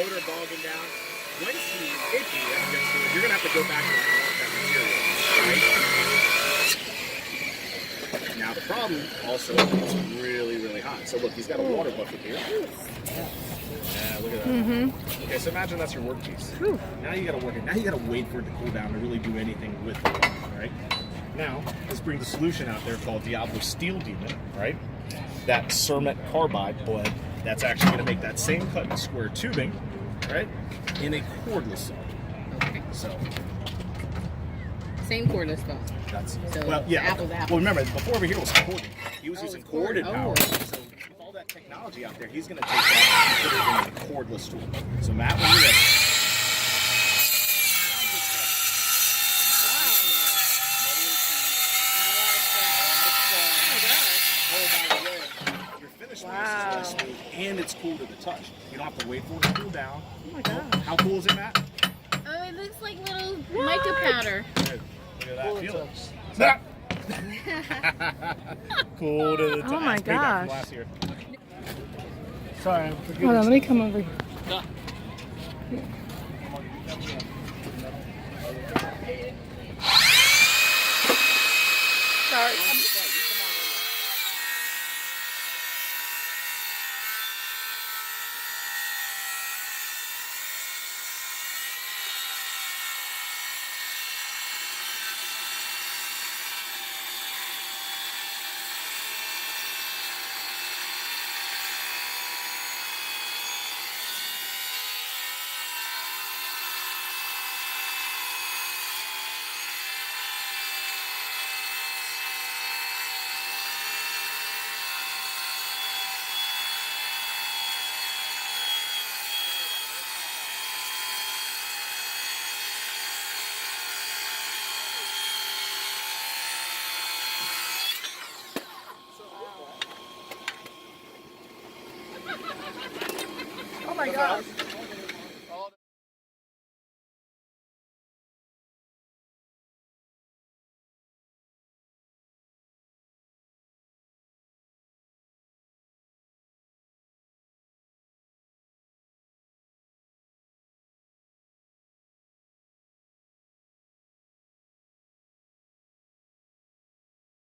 motor bogging down. Once he's itchy and gets to it, you're going to have to go back and unlock that material, right? Now the problem also, it's really, really hot. So look, he's got a water bucket here. Yeah, look at that. Mm-hmm. Okay, so imagine that's your workpiece. Now you got to work it. Now you got to wait for it to cool down to really do anything with it, right? Now, let's bring the solution out there called Diablo Steel Demon, right? That cermet carbide blend that's actually going to make that same cut and square tubing, right, in a cordless saw. Okay. So same cordless though. That's so well, yeah. Apple to apple. Well, remember before over here was corded. He was using corded power. Oh. So with all that technology out there, he's going to take that and put it in a cordless tool. So Matt, when you're ready. Wow. And it's cool to the touch. You don't have to wait for it to cool down. Oh my gosh. How cool is it, Matt? Oh, it looks like little mica powder. Good. Look at that. Feel it. Cool to the touch. Oh my gosh. Sorry. Hold on, let me come over here. Sorry. Oh my gosh.